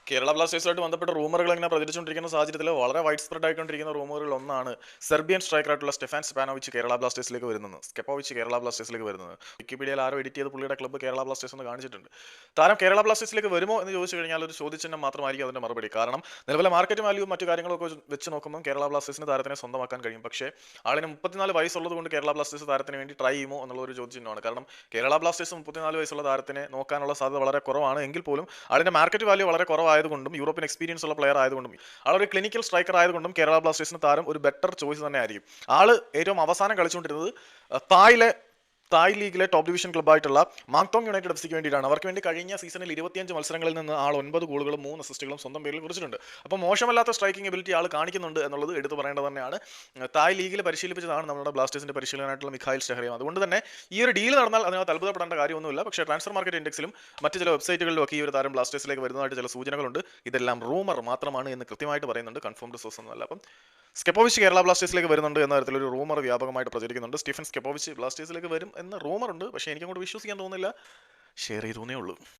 കേരള ബ്ലാസ്റ്റേഴ്സുമായിട്ട് ബന്ധപ്പെട്ട റൂമറുകൾ ഇങ്ങനെ പ്രചരിച്ചുകൊണ്ടിരിക്കുന്ന സാഹചര്യത്തിൽ വളരെ വൈഡ് സ്പ്രെഡ് ആയിക്കൊണ്ടിരിക്കുന്ന റൂമറുകൾ ഒന്നാണ് സെർബിയൻ സ്ട്രൈക്കറായിട്ടുള്ള സ്റ്റെഫാൻ സ്പാനോവിച്ച് കേരള ബ്ലാസ്റ്റേഴ്സിലേക്ക് വരുന്നത്. സ്കെപ്പോവിച്ച് കേരള ബ്ലാസ്റ്റേഴ്സിലേക്ക് വരുന്നത്. വിക്കിപീഡിയയിൽ ആരോ എഡിറ്റ് ചെയ്ത് പുള്ളിയുടെ ക്ലബ്ബ് കേരള ബ്ലാസ്റ്റേഴ്സ് എന്ന് കാണിച്ചിട്ടുണ്ട്. താരം കേരള ബ്ലാസ്റ്റേഴ്സിലേക്ക് വരുമോ എന്ന് ചോദിച്ചു കഴിഞ്ഞാൽ ഒരു ചോദ്യചിഹ്നം മാത്രമായിരിക്കും അതിന്റെ മറുപടി. കാരണം നിലവിലെ മാർക്കറ്റ് വാല്യൂ മറ്റു കാര്യങ്ങളൊക്കെ വെച്ച് നോക്കുമ്പോൾ കേരള ബ്ലാസ്റ്റേഴ്സിന് താരത്തിനെ സ്വന്തമാക്കാൻ കഴിയും. പക്ഷേ ആളിന് 34 വയസ്സുള്ളത് കൊണ്ട് കേരള ബ്ലാസ്റ്റേഴ്സ് താരത്തിന് വേണ്ടി ട്രൈ ചെയ്യുമോ എന്നുള്ള ഒരു ചോദ്യചിഹ്നമാണ്. കാരണം കേരള ബ്ലാസ്റ്റേഴ്സ് 34 വയസ്സുള്ള താരത്തിനെ നോക്കാനുള്ള സാധ്യത വളരെ കുറവാണ്. എങ്കിൽ പോലും ആളിന്റെ മാർക്കറ്റ് വാല്യൂ വളരെ കുറവായതുകൊണ്ടും യൂറോപ്യൻ എക്സ്പീരിയൻസ് ഉള്ള പ്ലെയർ ആയതുകൊണ്ടും ആളൊരു ക്ലിനിക്കൽ സ്ട്രൈക്കർ ആയതുകൊണ്ടും കേരള ബ്ലാസ്റ്റേഴ്സിന് താരം ഒരു ബെറ്റർ ചോയ്സ് തന്നെ ആയിരിക്കും. ആള് ഏറ്റവും അവസാനം കളിച്ചുകൊണ്ടിരുന്നത് തായ് ലീഗിലെ ടോപ്പ് ഡിവിഷൻ ക്ലബ്ബായിട്ടുള്ള മാങ്ടോങ് യുണൈറ്റഡ് എഫ്സിക്ക് വേണ്ടിയിട്ടാണ്. അവർക്ക് വേണ്ടി കഴിഞ്ഞ സീസണിൽ 25 മത്സരങ്ങളിൽ നിന്ന് ആൾ 9 ഗോളുകളും 3 അസിസ്റ്റുകളും സ്വന്തം പേരിൽ കുറിച്ചിട്ടുണ്ട്. അപ്പോൾ മോശമല്ലാത്ത സ്ട്രൈക്കിംഗ് എബിലിറ്റി ആൾ കാണിക്കുന്നുണ്ട് എന്നുള്ളത് എടുത്തു പറയേണ്ടത് തന്നെയാണ്. തായ് ലീഗിൽ പരിശീലിപ്പിച്ചതാണ് നമ്മുടെ ബ്ലാസ്റ്റേഴ്സിന്റെ പരിശീലകനായിട്ടുള്ള മിഖായിൽ ഷെഹറിയം. അതുകൊണ്ട് തന്നെ ഈ ഒരു ഡീൽ നടന്നാൽ അതിനകത്ത് അത്ഭുതപ്പെടേണ്ട കാര്യമൊന്നുമില്ല. പക്ഷേ ട്രാൻസ്ഫർ മാർക്കറ്റ് ഇൻഡെക്സിലും മറ്റ് ചില വെബ്സൈറ്റുകളിലും ഒക്കെ ഈ ഒരു താരം ബ്ലാസ്റ്റേഴ്സിലേക്ക് വരുന്നതായിട്ട് ചില സൂചനകളുണ്ട്. ഇതെല്ലാം റൂമർ മാത്രമാണ് എന്ന് കൃത്യമായിട്ട് പറയുന്നുണ്ട്. കൺഫേംഡ് സോഴ്സ് ഒന്നുമല്ല. അപ്പം സ്കെപ്പോവിച്ച് കേരള ബ്ലാസ്റ്റേഴ്സിലേക്ക് വരുന്നുണ്ട് എന്ന തരത്തിലൊരു റൂമർ വ്യാപകമായിട്ട് പ്രചരിക്കുന്നുണ്ട്. സ്റ്റീഫൻ സ്കെപ്പോവിച്ച് ബ്ലാസ്റ്റേഴ്സിലേക്ക് വരും എന്ന റൂമർ ഉണ്ട്. പക്ഷേ എനിക്കങ്ങോട്ട് വിശ്വസിക്കാൻ തോന്നുന്നില്ല. ഷെയർ ചെയ്തേ ഉള്ളൂ.